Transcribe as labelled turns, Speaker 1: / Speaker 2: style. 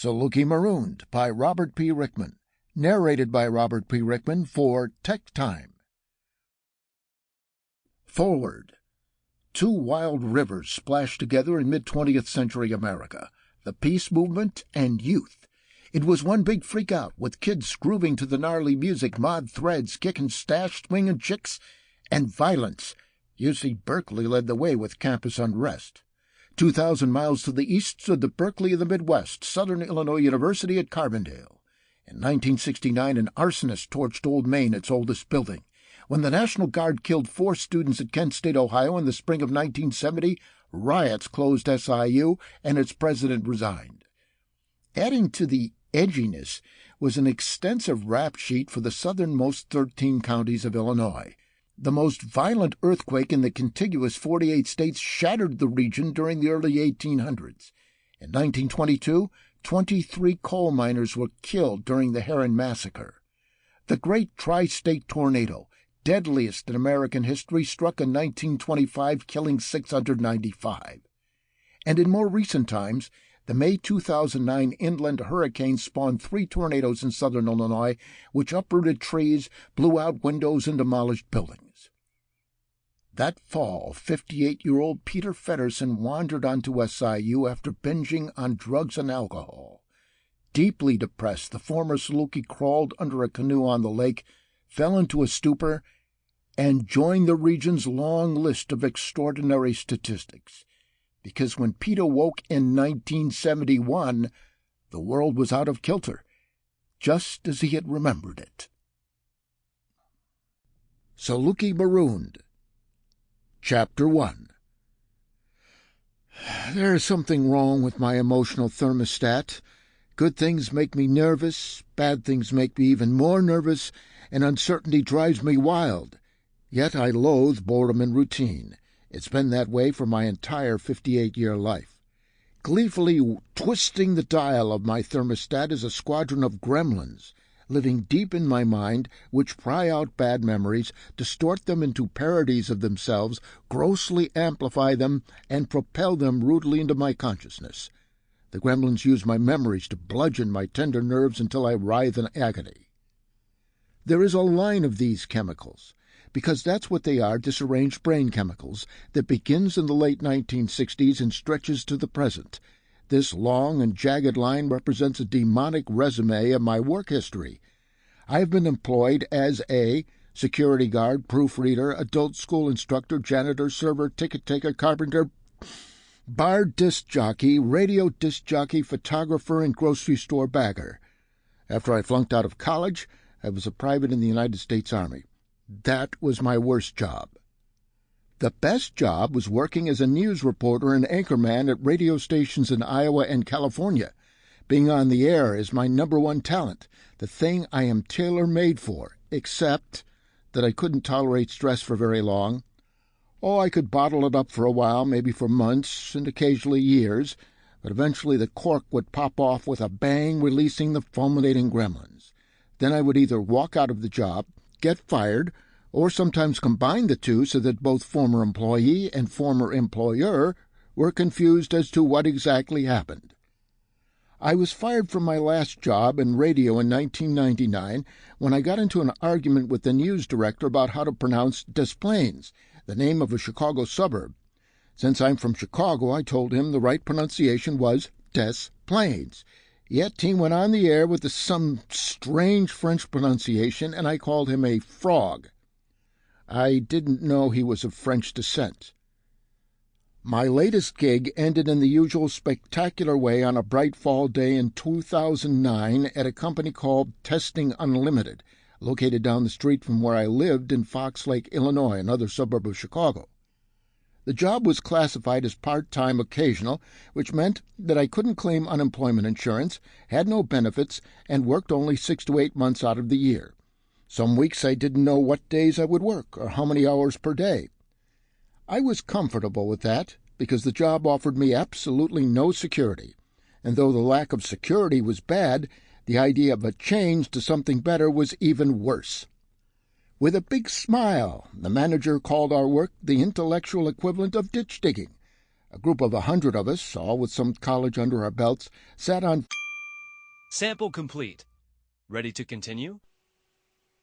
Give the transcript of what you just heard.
Speaker 1: Saluki Marooned by Robert P. Rickman. Narrated by Robert P. Rickman for TekTime. Forward. Two wild rivers splashed together in mid-20th century America, the peace movement and youth. It was one big freak-out, with kids grooving to the gnarly music, mod threads, kicking stash, swinging chicks, and violence. UC Berkeley led the way with campus unrest. 2,000 miles to the east stood the Berkeley of the Midwest, Southern Illinois University at Carbondale. In 1969, an arsonist torched Old Main, its oldest building. When the National Guard killed 4 students at Kent State, Ohio in the spring of 1970, riots closed SIU, and its president resigned. Adding to the edginess was an extensive rap sheet for the southernmost 13 counties of Illinois. The most violent earthquake in the contiguous 48 states shattered the region during the early 1800s. In 1922, 23 coal miners were killed during the Heron Massacre. The Great Tri-State Tornado, deadliest in American history, struck in 1925, killing 695. And in more recent times, the May 2009 inland hurricane spawned 3 tornadoes in southern Illinois, which uprooted trees, blew out windows, and demolished buildings. That fall, 58-year-old Peter Federson wandered onto SIU after binging on drugs and alcohol. Deeply depressed, the former Saluki crawled under a canoe on the lake, fell into a stupor, and joined the region's long list of extraordinary statistics. Because when Peter woke in 1971, the world was out of kilter, just as he had remembered it. Saluki Marooned. Chapter 1. There is something wrong with my emotional thermostat. Good things make me nervous, bad things make me even more nervous, and uncertainty drives me wild. Yet I loathe boredom and routine. It's been that way for my entire 58-year life. Gleefully twisting the dial of my thermostat is a squadron of gremlins, living deep in my mind, which pry out bad memories, distort them into parodies of themselves, grossly amplify them, and propel them rudely into my consciousness. The gremlins use my memories to bludgeon my tender nerves until I writhe in agony. There is a line of these chemicals, because that's what they are, disarranged brain chemicals, that begins in the late 1960s and stretches to the present. This long and jagged line represents a demonic resume of my work history. I have been employed as a security guard, proofreader, adult school instructor, janitor, server, ticket taker, carpenter, bar disc jockey, radio disc jockey, photographer, and grocery store bagger. After I flunked out of college, I was a private in the United States Army. That was my worst job. The best job was working as a news reporter and anchorman at radio stations in Iowa and California. Being on the air is my number one talent, the thing I am tailor-made for, except that I couldn't tolerate stress for very long. Oh, I could bottle it up for a while, maybe for months and occasionally years, but eventually the cork would pop off with a bang, releasing the fulminating gremlins. Then I would either walk out of the job, get fired, or sometimes combine the two so that both former employee and former employer were confused as to what exactly happened. I was fired from my last job in radio in 1999 when I got into an argument with the news director about how to pronounce Des Plaines, the name of a Chicago suburb. Since I'm from Chicago, I told him the right pronunciation was Des Plaines. Yet he went on the air with some strange French pronunciation, and I called him a frog. I didn't know he was of French descent. My latest gig ended in the usual spectacular way on a bright fall day in 2009 at a company called Testing Unlimited, located down the street from where I lived in Fox Lake, Illinois, another suburb of Chicago. The job was classified as part-time occasional, which meant that I couldn't claim unemployment insurance, had no benefits, and worked only 6 to 8 months out of the year. Some weeks I didn't know what days I would work or how many hours per day. I was comfortable with that because the job offered me absolutely no security, and though the lack of security was bad, the idea of a change to something better was even worse. With a big smile, the manager called our work the intellectual equivalent of ditch digging. A group of 100 of us, all with some college under our belts, sat on
Speaker 2: Sample complete. Ready to continue?